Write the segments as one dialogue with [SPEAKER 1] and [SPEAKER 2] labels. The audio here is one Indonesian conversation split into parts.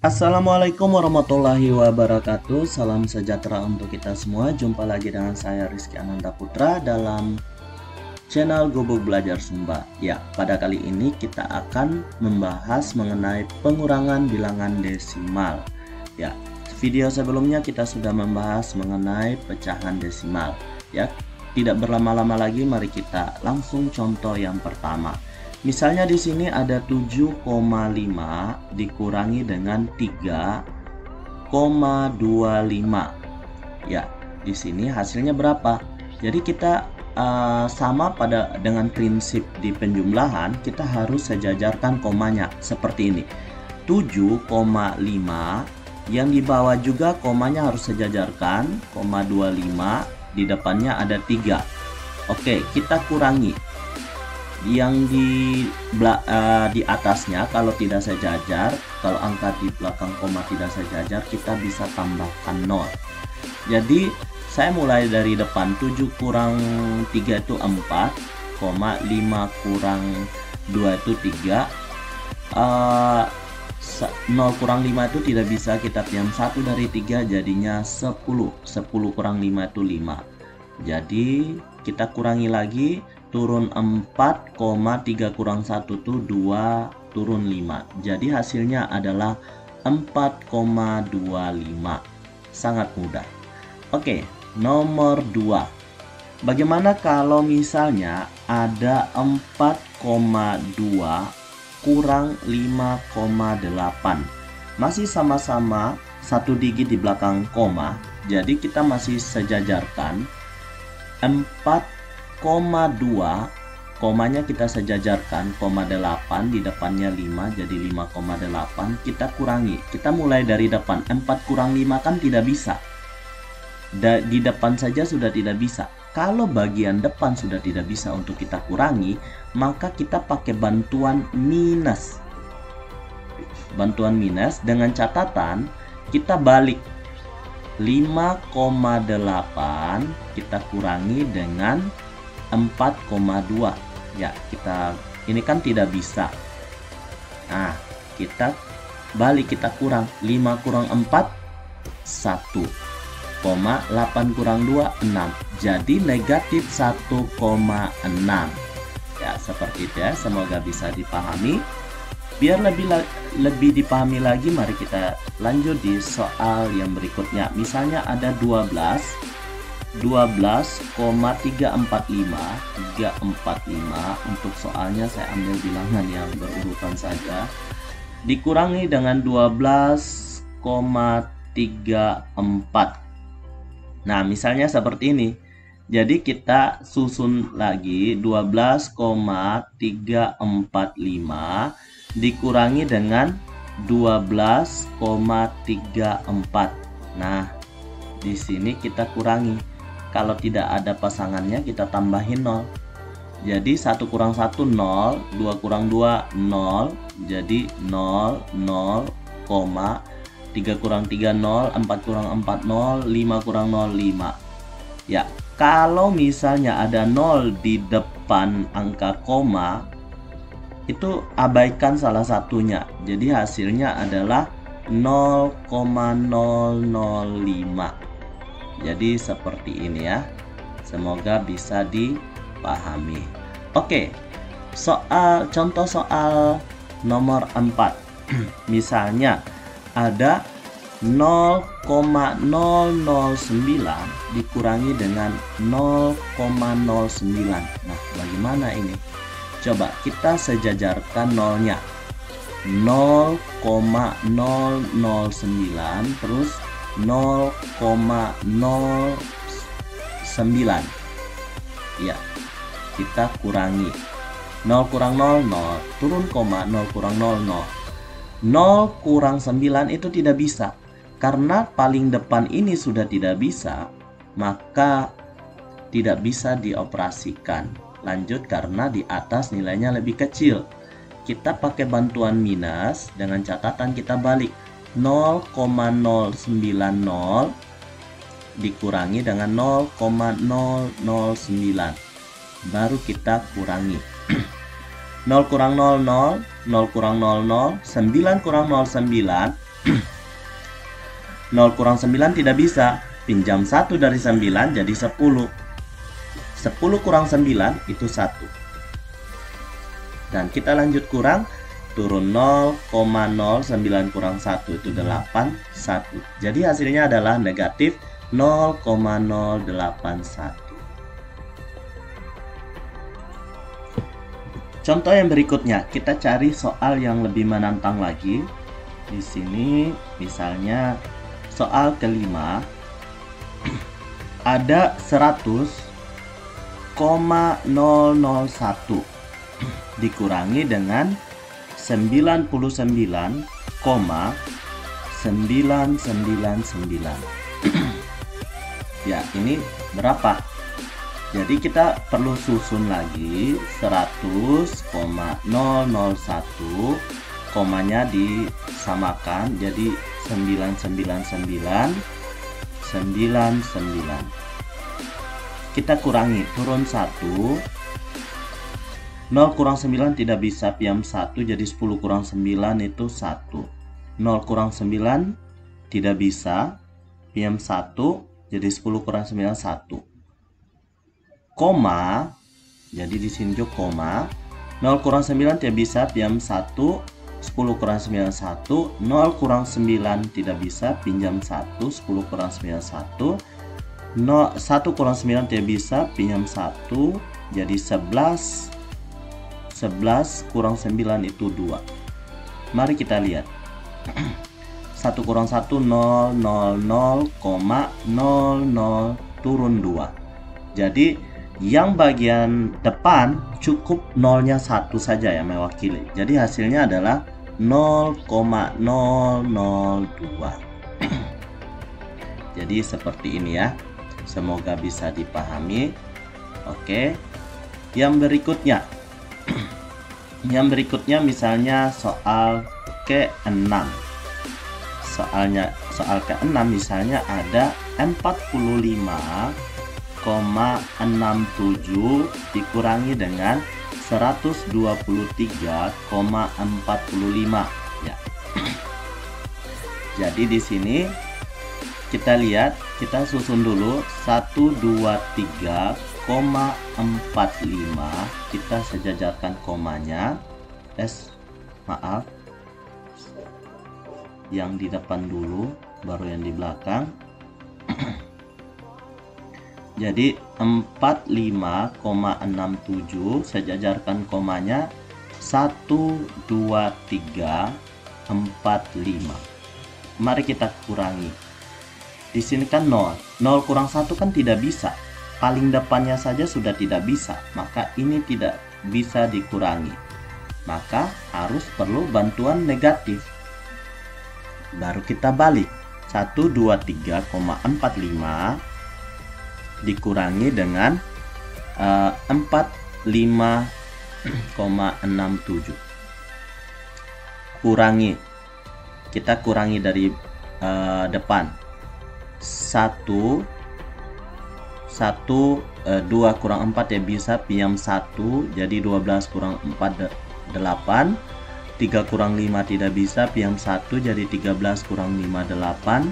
[SPEAKER 1] Assalamualaikum warahmatullahi wabarakatuh. Salam sejahtera untuk kita semua. Jumpa lagi dengan saya Rizky Ananda Putra dalam channel Gubuk Belajar Sumba. Ya, pada kali ini kita akan membahas mengenai pengurangan bilangan desimal. Ya, video sebelumnya kita sudah membahas mengenai pecahan desimal. Ya, tidak berlama-lama lagi, mari kita langsung contoh yang pertama. Misalnya di sini ada 7,5 dikurangi dengan 3,25. Ya, di sini hasilnya berapa? Jadi kita sama dengan prinsip di penjumlahan, kita harus sejajarkan komanya seperti ini. 7,5 yang di bawah juga komanya harus sejajarkan, 25 di depannya ada 3. Oke, kita kurangi. Yang di atasnya kalau tidak sejajar, kalau angka di belakang koma tidak sejajar, kita bisa tambahkan 0. Jadi saya mulai dari depan. 7 kurang 3 itu 4, 5 kurang 2 itu 3, 0 kurang 5 itu tidak bisa, kita pinjam 1 dari 3 jadinya 10. 10 kurang 5 itu 5. Jadi kita kurangi lagi, turun 4, 3 kurang 1 itu 2, turun 5. Jadi hasilnya adalah 4,25. Sangat mudah. Oke, nomor 2. Bagaimana kalau misalnya ada 4,2 kurang 5,8? Masih sama-sama satu digit di belakang koma. Jadi kita masih sejajarkan 4,2, komanya kita sejajarkan, 8 di depannya 5 jadi 5,8. Kita kurangi, kita mulai dari depan. 4 kurang 5 kan tidak bisa, di depan saja sudah tidak bisa. Kalau bagian depan sudah tidak bisa untuk kita kurangi, maka kita pakai bantuan minus. Bantuan minus dengan catatan kita balik. 5,8 kita kurangi dengan 4,2. Ya, ini kan tidak bisa. Nah, kita balik, kita kurang. 5 kurang 4 1, 8 kurang 2 6. Jadi negatif 1,6. Ya, seperti itu ya. Semoga bisa dipahami. Biar lebih dipahami lagi, mari kita lanjut di soal yang berikutnya. Misalnya ada 12,345. Untuk soalnya saya ambil bilangan yang berurutan saja. Dikurangi dengan 12,34. Nah, misalnya seperti ini. Jadi kita susun lagi 12,345 dikurangi dengan 12,34. Nah, di sini kita kurangi. Kalau tidak ada pasangannya, kita tambahin 0. Jadi 1 kurang 1 0, 2 kurang 2 0, jadi 0 0, 3 kurang 3 0, 4 kurang 4 0, 5 kurang 0 5. Ya, kalau misalnya ada 0 di depan angka koma, itu abaikan salah satunya. Jadi hasilnya adalah 0,005. Jadi seperti ini ya. Semoga bisa dipahami. Oke, contoh soal nomor 4. Misalnya ada 0,009 dikurangi dengan 0,09. Nah, bagaimana ini? Coba kita sejajarkan nolnya. 0,009 terus 0,09. Ya, kita kurangi. 0 kurang 0 0, turun koma, 0 kurang 0 0. 0 kurang 9 itu tidak bisa. Karena paling depan ini sudah tidak bisa, maka tidak bisa dioperasikan. Lanjut karena di atas nilainya lebih kecil. Kita pakai bantuan minus dengan catatan kita balik. 0,090 dikurangi dengan 0,009. Baru kita kurangi. 0 kurang 0 0, 0 kurang 0 0, 9 kurang 0 9, 0 kurang 9 tidak bisa. Pinjam 1 dari 9 jadi 10. 10 kurang 9 itu 1. Dan kita lanjut kurang. Turun 0,09 kurang 1 itu 8, 1. Jadi hasilnya adalah negatif 0,081. Contoh yang berikutnya, kita cari soal yang lebih menantang lagi. Di sini misalnya soal kelima, ada 100,001 dikurangi dengan 99,999. Ya, ini berapa? Jadi kita perlu susun lagi 100,001, komanya disamakan jadi 999. Kita kurangi, turun 1. 0 kurang 9 tidak bisa, piam 1 jadi 10 kurang 9 itu 1. 0 kurang 9 tidak bisa, piam 1 jadi 10 kurang 9 1. Koma, jadi di sini juga koma. 0 kurang 9 tidak bisa, piam 1, 10 kurang 9 1. 0 kurang 9 tidak bisa, pinjam 1, 10 kurang 9 1. 1 kurang 9 tidak bisa, pinjam 1, jadi 11. 11 kurang 9 itu 2. Mari kita lihat. 1 kurang 1 0, 0, 0,00 turun 2. Jadi yang bagian depan cukup nolnya 1 saja ya mewakili. Jadi hasilnya adalah 0,002. Jadi seperti ini ya. Semoga bisa dipahami. Oke. Yang berikutnya. Yang berikutnya misalnya soal ke-6. Soal ke-6 misalnya ada 45,67 dikurangi dengan 123,45 ya. Jadi di sini kita lihat, kita susun dulu 123,45, kita sejajarkan komanya. Maaf, yang di depan dulu baru yang di belakang. Jadi 45,67 sejajarkan komanya 12345. Mari kita kurangi. Di sini kan 0. 0 kurang 1 kan tidak bisa. Paling depannya saja sudah tidak bisa. Maka ini tidak bisa dikurangi. Maka harus perlu bantuan negatif. Baru kita balik. 123,45 dikurangi dengan 45,67. Kurangi. Kita kurangi dari depan. 2 kurang 4 ya bisa, piam 1 jadi 12 kurang 4 8. 3 kurang 5 tidak bisa, piam 1 jadi 13 kurang 5 8.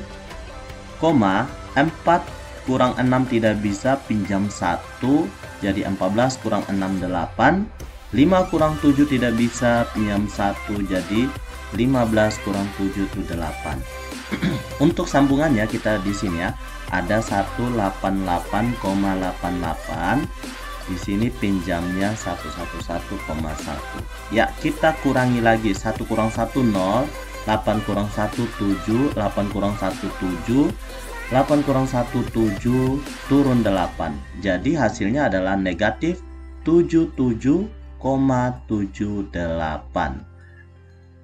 [SPEAKER 1] Koma 4 kurang 6 tidak bisa, pinjam 1 jadi 14 kurang 6 8. 5 kurang 7 tidak bisa, pinjam 1 jadi 15 kurang 7 itu 8. Untuk sambungannya kita di sini ya, ada 188,88. Di sini pinjamnya 111,1. Ya, kita kurangi lagi. 1 kurang 1 0, 8 kurang 1 7, 8 kurang 1 7, 8 kurang 1 7, turun 8. Jadi hasilnya adalah negatif 77,78.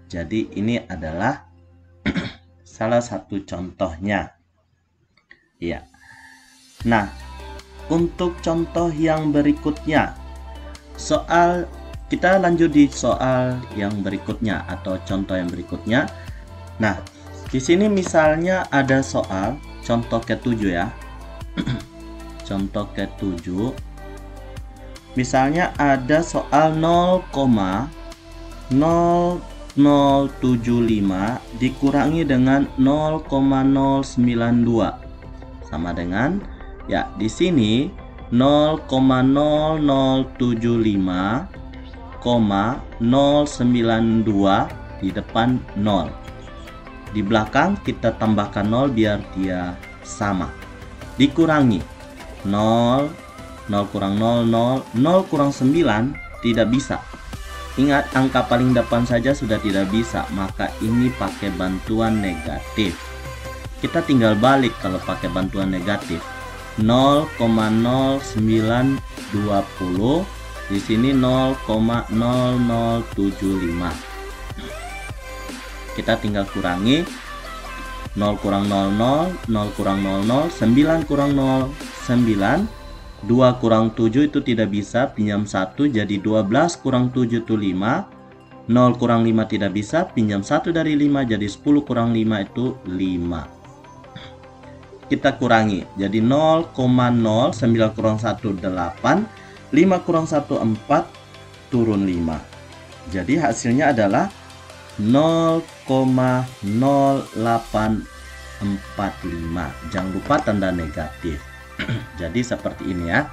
[SPEAKER 1] Jadi ini adalah salah satu contohnya. Ya. Nah, untuk contoh yang berikutnya, kita lanjut di soal yang berikutnya atau contoh yang berikutnya. Nah, di sini misalnya ada soal contoh ke-7 ya. Contoh ke-7. Misalnya ada soal 0,000 0,075 dikurangi dengan 0,092 sama dengan, ya, di sini 0,0075, 092 di depan 0. Di belakang kita tambahkan 0 biar dia sama. Dikurangi 0, 0 kurang 0, 0, 0 kurang 9 tidak bisa. Ingat, angka paling depan saja sudah tidak bisa, maka ini pakai bantuan negatif. Kita tinggal balik kalau pakai bantuan negatif. 0,0920 di sini 0,0075. Kita tinggal kurangi 0 kurang 00, 0 kurang 00, 9 kurang 0, 9, 2 kurang 7 itu tidak bisa, pinjam 1 jadi 12 kurang 7 itu 5, 0 kurang 5 tidak bisa, pinjam 1 dari 5 jadi 10 kurang 5 itu 5. Kita kurangi, jadi 0,0, 9 kurang 1 8, 5 kurang 1 4, turun 5. Jadi hasilnya adalah 0,0845. Jangan lupa tanda negatif. Jadi seperti ini ya.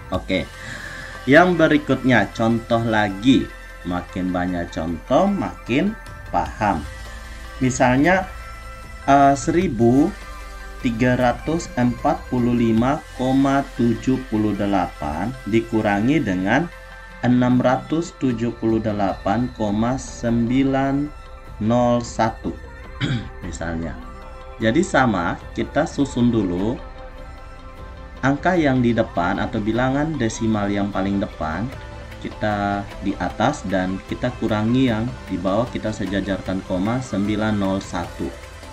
[SPEAKER 1] Oke. Yang berikutnya contoh lagi. Makin banyak contoh makin paham. Misalnya 1345,78 dikurangi dengan 678,901 misalnya. Jadi sama, kita susun dulu angka yang di depan atau bilangan desimal yang paling depan kita di atas dan kita kurangi yang di bawah, kita sejajarkan koma 901.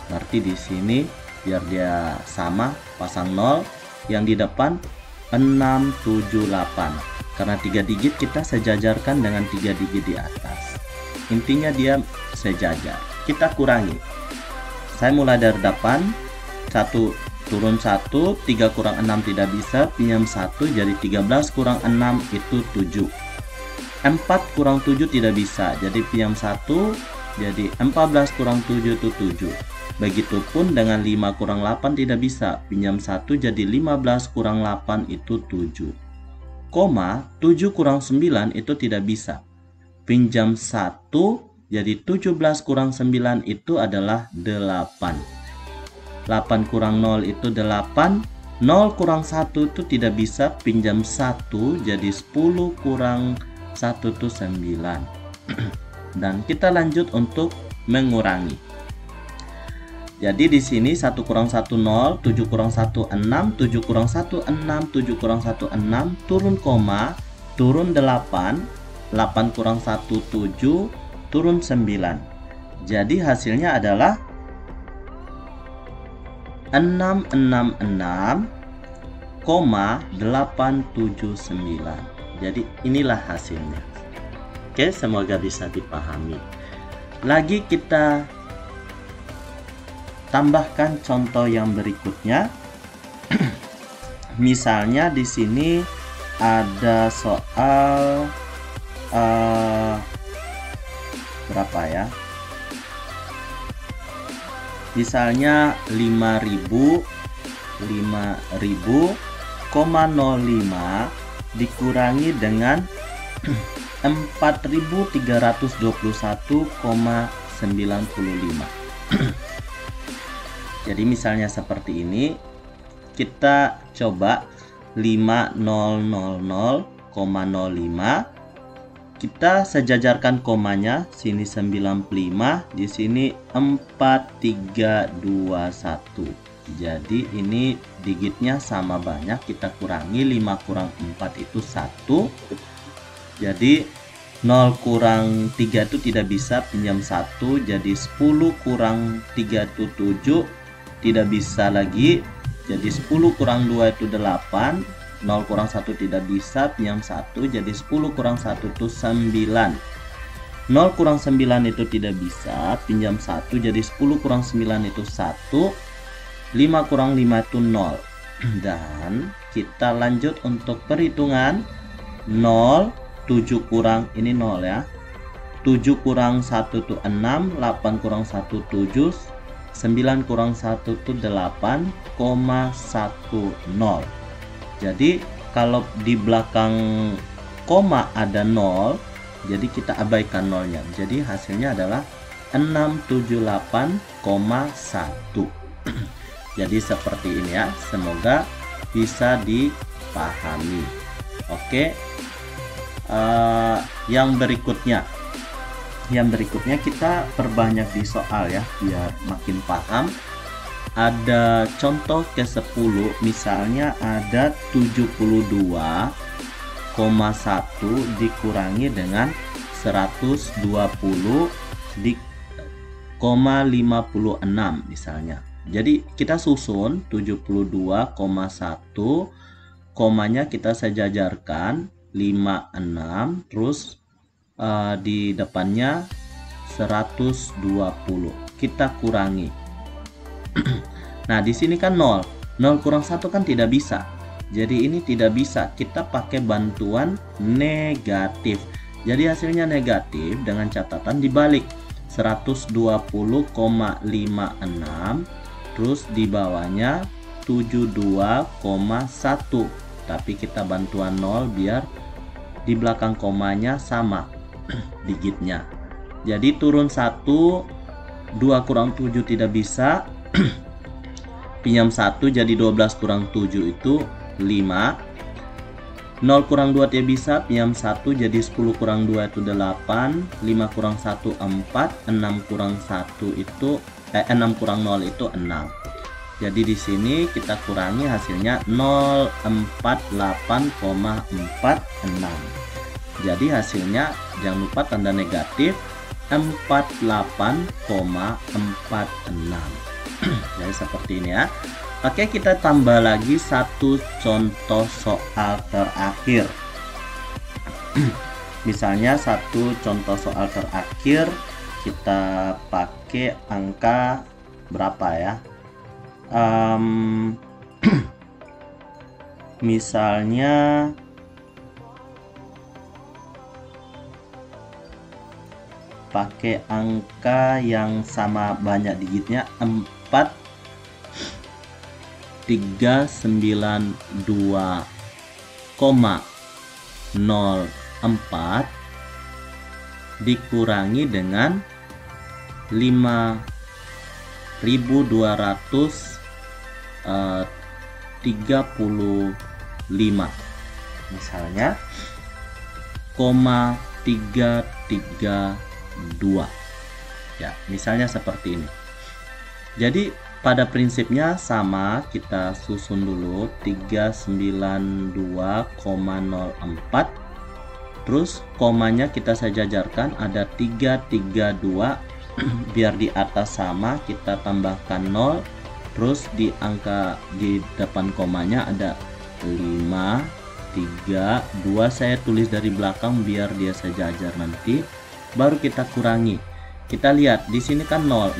[SPEAKER 1] Berarti di sini biar dia sama pasang 0, yang di depan 678. Karena 3 digit kita sejajarkan dengan 3 digit di atas. Intinya dia sejajar. Kita kurangi. Saya mulai dari depan. 1 turun 1, 3 kurang 6 tidak bisa, pinjam 1 jadi 13 kurang 6 itu 7. 4 kurang 7 tidak bisa, jadi pinjam 1 jadi 14 kurang 7 itu 7. Begitupun dengan 5 kurang 8 tidak bisa, pinjam 1 jadi 15 kurang 8 itu 7. 7 kurang 9 itu tidak bisa, pinjam 1 jadi 17 kurang 9 itu adalah 8. 8 kurang 0 itu 8. 0 kurang 1 itu tidak bisa, pinjam 1 jadi 10 kurang 1 itu 9. Dan kita lanjut untuk mengurangi. Jadi di sini 1 kurang 1 0, 7 kurang 1 6, 7 kurang 1 6, 7 kurang 1 6, turun koma, turun 8, 8 kurang 1 7, turun 9. Jadi hasilnya adalah 666,879. Jadi inilah hasilnya. Oke, semoga bisa dipahami. Lagi kita tambahkan contoh yang berikutnya. Misalnya di sini ada soal berapa ya? Misalnya 5.005 dikurangi dengan 4.321,95. Jadi misalnya seperti ini, kita coba 5.000,05, kita sejajarkan komanya, sini 95, di sini 4321. Jadi ini digitnya sama banyak, kita kurangi 5 kurang 4 itu 1. Jadi 0 kurang 3 itu tidak bisa, pinjam 1, jadi 10 kurang 3 itu 7, tidak bisa lagi, jadi 10 kurang 2 itu 8, 0 kurang 1 tidak bisa, pinjam 1, jadi 10 kurang 1 itu 9. 0 kurang 9 itu tidak bisa, pinjam 1, jadi 10 kurang 9 itu 1, 5 kurang 5 itu 0. Dan kita lanjut untuk perhitungan. 0, 7 kurang, ini 0 ya, 7 kurang 1 itu 6, 8 kurang 1 7, 9 kurang 1 itu 8,10. Jadi kalau di belakang koma ada 0, jadi kita abaikan nolnya. Jadi hasilnya adalah 678,1. Jadi seperti ini ya. Semoga bisa dipahami. Oke. Yang berikutnya kita perbanyak di soal ya, biar makin paham. Ada contoh ke-10, misalnya ada 72,1 dikurangi dengan 120,56 misalnya. Jadi kita susun 72,1, komanya kita sejajarkan 56, terus di depannya 120. Kita kurangi. Nah, di sini kan 0. 0 kurang 1 kan tidak bisa. Jadi ini tidak bisa. Kita pakai bantuan negatif. Jadi hasilnya negatif dengan catatan dibalik. 120,56, terus di bawahnya 72,1. Tapi kita bantuan 0 biar di belakang komanya sama digitnya. Jadi turun 1, 2 kurang 7 tidak bisa. Pinjam 1, jadi 12 kurang 7 itu 5. 0 kurang 2 tidak bisa, pinjam 1, jadi 10 kurang 2 itu 8. 5 kurang 1 4, 6 kurang 1 itu 6 kurang 0 itu 6. Jadi di sini kita kurangi, hasilnya 048,46. Jadi hasilnya jangan lupa tanda negatif 48,46. Jadi seperti ini ya. Oke, kita tambah lagi satu contoh soal terakhir. Misalnya satu contoh soal terakhir, kita pakai angka berapa ya? Misalnya pakai angka yang sama banyak digitnya, 4392,04 dikurangi dengan 5235. Misalnya 332 ya, misalnya seperti ini. Jadi pada prinsipnya sama, kita susun dulu 392,04, terus komanya kita sejajarkan ada 332. Biar di atas sama, kita tambahkan 0, terus di angka di depan komanya ada 5, 3, 2. Saya tulis dari belakang biar dia sejajar nanti. Baru kita kurangi. Kita lihat di sini kan 0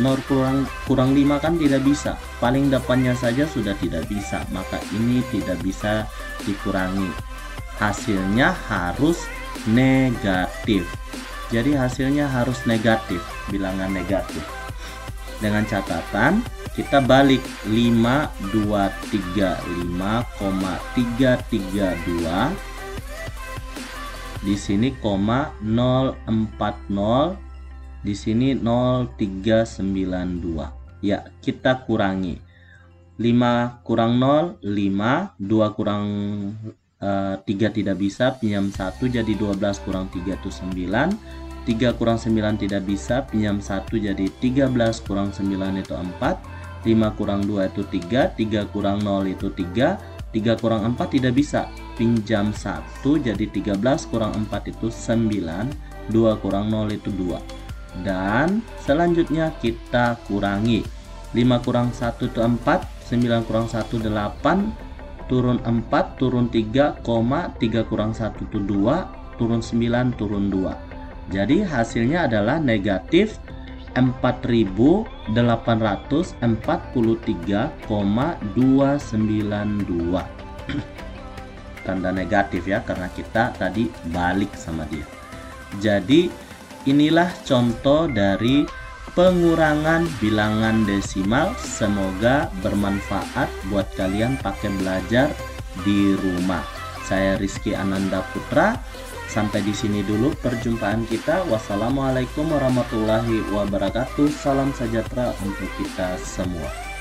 [SPEAKER 1] kurang 5 kan tidak bisa. Paling depannya saja sudah tidak bisa, maka ini tidak bisa dikurangi. Hasilnya harus negatif. Jadi hasilnya harus negatif, bilangan negatif. Dengan catatan kita balik 5235,332. Di sini koma 040, di sini 0392. Ya, kita kurangi. 5 kurang 0 5, 2 kurang 3 tidak bisa, pinjam 1 jadi 12 kurang 3 itu 9. 3 kurang 9 tidak bisa, pinjam 1 jadi 13 kurang 9 itu 4. 5 kurang 2 itu 3, 3 kurang 0 itu 3, 3 kurang 4 tidak bisa, pinjam 1 jadi 13 kurang 4 itu 9, 2 kurang 0 itu 2. Dan selanjutnya kita kurangi. 5 kurang 1 itu 4, 9 kurang 1 8, turun 4, turun 3, 3 kurang 1 itu 2, turun 9, turun 2. Jadi hasilnya adalah negatif 4843,292. Tanda negatif ya, karena kita tadi balik sama dia. Jadi inilah contoh dari pengurangan bilangan desimal. Semoga bermanfaat buat kalian pakai belajar di rumah. Saya Rizky Ananda Putra. Sampai di sini dulu perjumpaan kita. Wassalamualaikum warahmatullahi wabarakatuh. Salam sejahtera untuk kita semua.